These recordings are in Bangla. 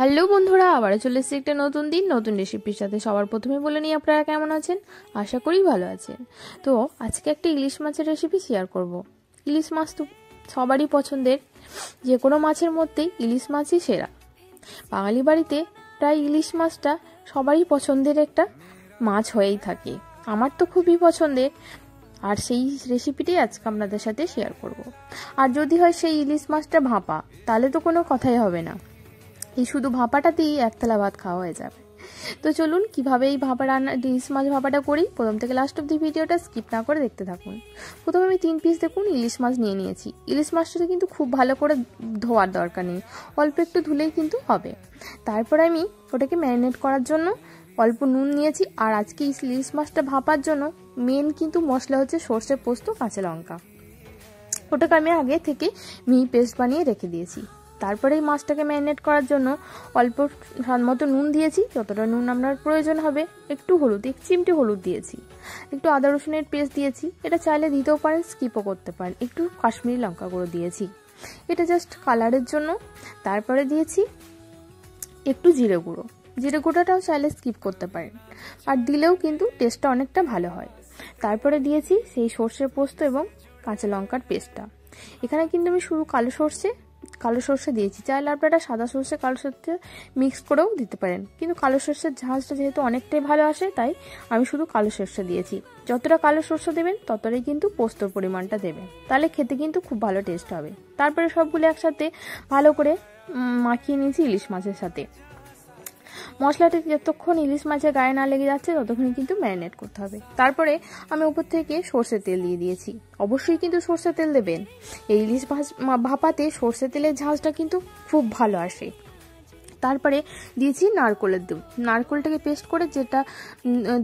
হ্যালো বন্ধুরা, আবার চলে এসেছি একটা নতুন দিন নতুন রেসিপির সাথে। সবার প্রথমে বলে নিই আপনারা কেমন আছেন, আশা করি ভালো আছেন। তো আজকে একটা ইলিশ মাছের রেসিপি শেয়ার করব। ইলিশ মাছ তো সবারই পছন্দের, যে কোনো মাছের মধ্যেই ইলিশ মাছই সেরা। বাঙালি বাড়িতে প্রায় ইলিশ মাছটা সবারই পছন্দের একটা মাছ হয়েই থাকে, আমার তো খুবই পছন্দের। আর সেই রেসিপিটাই আজকে আপনাদের সাথে শেয়ার করব। আর যদি হয় সেই ইলিশ মাছটা ভাপা, তাহলে তো কোনো কথাই হবে না, এই শুধু ভাপাটাতেই একতলা ভাত খাওয়া হয়ে যাবে। তো চলুন কিভাবে এই ভাপা রান্না ইলিশ মাছ ভাপাটা করি, প্রথম থেকে লাস্ট অব্দি ভিডিওটা স্কিপ না করে দেখতে থাকুন। প্রথমে আমি 3 পিস দেখুন ইলিশ মাছ নিয়ে নিয়েছি। ইলিশ মাছটা কিন্তু খুব ভালো করে ধোয়ার দরকার নেই, অল্প একটু ধুলেই কিন্তু হবে। তারপরে আমি ওটাকে ম্যারিনেট করার জন্য অল্প নুন নিয়েছি। আর আজকে ইলিশ মাছটা ভাপার জন্য মেন কিন্তু মশলা হচ্ছে সর্ষে, পোস্ত, কাঁচা লঙ্কা। ওটাকে আমি আগে থেকে মিহি পেস্ট বানিয়ে রেখে দিয়েছি। তারপরে এই মাছটাকে ম্যারিনেট করার জন্য অল্প স্বাদ মতো নুন দিয়েছি, যতটা নুন আপনার প্রয়োজন হবে। একটু হলুদ, 1 চিমটি হলুদ দিয়েছি। একটু আদা রসুনের পেস্ট দিয়েছি, এটা চাইলে দিতেও পারেন, স্কিপও করতে পারেন। একটু কাশ্মীরি লঙ্কা গুঁড়ো দিয়েছি, এটা জাস্ট কালারের জন্য। তারপরে দিয়েছি একটু জিরে গুঁড়ো, জিরে গুঁড়োটাও চাইলে স্কিপ করতে পারেন, আর দিলেও কিন্তু টেস্টটা অনেকটা ভালো হয়। তারপরে দিয়েছি সেই সর্ষে, পোস্ত এবং কাঁচা লঙ্কার পেস্টটা। এখানে কিন্তু আমি শুধু কালো সর্ষে দিয়েছি, চাইলে আপনারা সাদা সর্ষে কালো সর্ষে মিক্স করেও দিতে পারেন, কিন্তু কালো সর্ষের ঝাঁঝটা যেহেতু অনেকটাই ভালো আসে, তাই আমি শুধু কালো সর্ষে দিয়েছি। যতটা কালো সর্ষে দেবেন ততটাই কিন্তু পোস্তর পরিমাণটা দেবেন, তাহলে খেতে কিন্তু খুব ভালো টেস্ট হবে। তারপরে সবগুলো একসাথে ভালো করে মাখিয়ে নিয়েছি ইলিশ মাছের সাথে। মশলাটা যতক্ষণ ইলিশ মাছের গায়ে না লেগে যাচ্ছে ততক্ষণ কিন্তু ম্যারিনেট করতে হবে। তারপরে আমি উপর থেকে সর্ষের তেল দিয়ে দিয়েছি, অবশ্যই কিন্তু সর্ষের তেল দেবেন। এই ইলিশ মাছ ভাপাতে সর্ষের তেলের ঝাঁঝটা কিন্তু খুব ভালো আসে। তারপরে দিয়েছি নারকেলের দুধ, নারকেলটাকে পেস্ট করে যেটা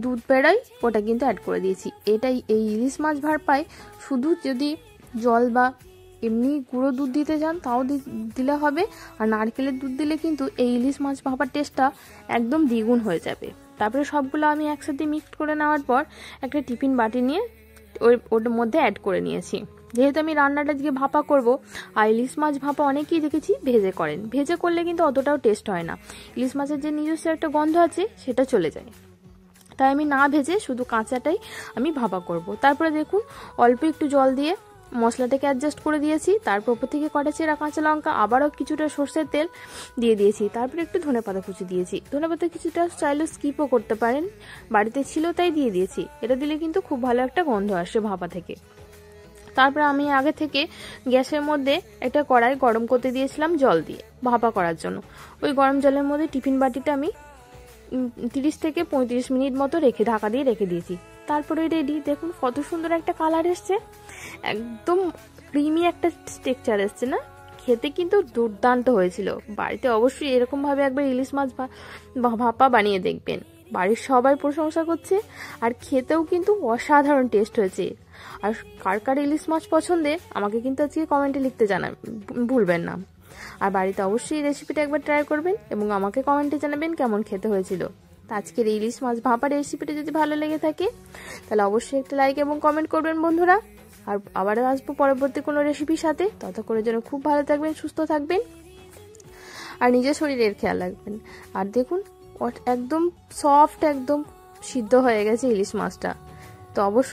দুধ বেরোয় ওটা কিন্তু অ্যাড করে দিয়েছি। এটাই এই ইলিশ মাছ ভাপায় শুধু যদি জল বা এমনি গুঁড়ো দুধ দিতে চান তাও দিলে হবে, আর নারকেলের দুধ দিলে কিন্তু এই ইলিশ মাছ ভাপার টেস্টটা একদম দ্বিগুণ হয়ে যাবে। তারপরে সবগুলো আমি একসাথে মিক্সড করে নেওয়ার পর একটা টিফিন বাটি নিয়ে ওর মধ্যে অ্যাড করে নিয়েছি। যেহেতু আমি রান্নাটা দিয়ে ভাপা করব, আর ইলিশ মাছ ভাপা অনেকেই দেখেছি ভেজে করেন, ভেজে করলে কিন্তু অতটাও টেস্ট হয় না, ইলিশ মাছের যে নিজস্ব একটা গন্ধ আছে সেটা চলে যায়। তাই আমি না ভেজে শুধু কাঁচাটাই আমি ভাপা করব। তারপরে দেখুন অল্প একটু জল দিয়ে মশলাটাকে অ্যাডজাস্ট করে দিয়েছি। তারপর উপর থেকে কটা চেরা কাঁচা লঙ্কা, আবারও কিছুটা সর্ষের তেল দিয়ে দিয়েছি। তারপরে একটু ধনেপাতা কুচি দিয়েছি, ধনেপাতা কিছুটা চাইলে স্কিপও করতে পারেন, বাড়িতে ছিল তাই দিয়ে দিয়েছি। এটা দিলে কিন্তু খুব ভালো একটা গন্ধ আসে ভাপা থেকে। তারপরে আমি আগে থেকে গ্যাসের মধ্যে একটা কড়াই গরম করতে দিয়েছিলাম জল দিয়ে ভাপা করার জন্য। ওই গরম জলের মধ্যে টিফিন বাটিটা আমি 30 থেকে 35 মিনিট মতো ঢাকা দিয়ে রেখে দিয়েছি। তারপরে রেডি, দেখুন কত সুন্দর একটা কালার এসছে, একদম ক্রিমি একটা টেক্সচার এসছে না, খেতে কিন্তু দুর্দান্ত হয়েছিল। বাড়িতে অবশ্যই এরকম ভাবে একবার ইলিশ মাছ ভাপা বানিয়ে দেখবেন, বাড়ির সবাই প্রশংসা করছে, আর খেতেও কিন্তু অসাধারণ টেস্ট হয়েছে। আর কার কার ইলিশ মাছ পছন্দের আমাকে কিন্তু আজকে কমেন্টে লিখতে ভুলবেন না। আর বাড়িতে অবশ্যই রেসিপিটা একবার ট্রাই করবেন এবং আমাকে কমেন্টে জানাবেন কেমন খেতে হয়েছিল। আজকের এই ইলিশ মাছ ভাপার রেসিপিটা যদি ভালো লেগে থাকে তাহলে অবশ্যই একটা লাইক এবং কমেন্ট করবেন বন্ধুরা। আর আবার আসবো পরবর্তী কোনো রেসিপির সাথে, ততক্ষণের জন্য খুব ভালো থাকবেন, সুস্থ থাকবেন, আর নিজের শরীরের খেয়াল রাখবেন। আর দেখুন একদম সফট, একদম সিদ্ধ হয়ে গেছে ইলিশ মাছটা। তো অবশ্যই